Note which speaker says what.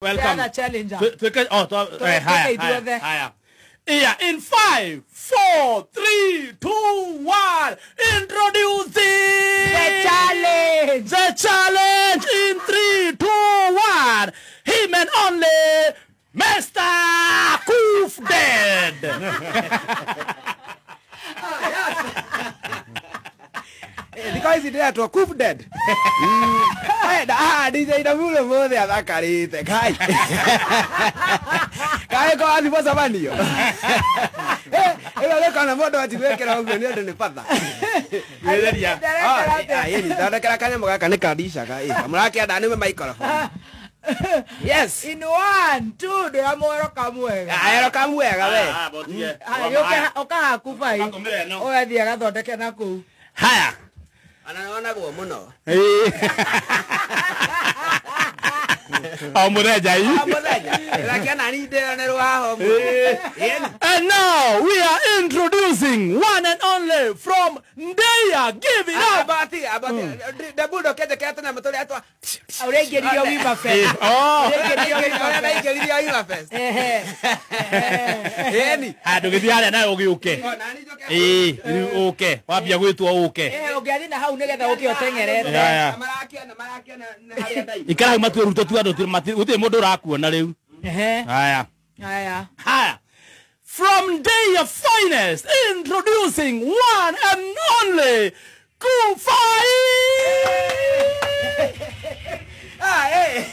Speaker 1: Welcome.
Speaker 2: The challenger.
Speaker 1: Higher. Yeah, in 5, 4, 3, 2, 1. Introducing
Speaker 2: The challenge.
Speaker 1: The challenge in 3, 2, 1. Him and only Mr. Coof Dead.
Speaker 3: Because it had to Coof Dead. DJ Damulo for the other carry the guy. Guy go on was a man. Look on a motor to make it out when you're in the father. Yes.
Speaker 2: In 1, 2, the amoro kamwe.
Speaker 3: I come where away.
Speaker 2: Oka kufa. Oh, the other the kanako.
Speaker 1: Higher.
Speaker 3: And I want to go mono.
Speaker 1: And now we are introducing one and only from Ndeya. Give it up.
Speaker 3: The bulldog get the cat and I'm going to
Speaker 1: From Ndeya finest, introducing one and only Kufai.
Speaker 3: Hey!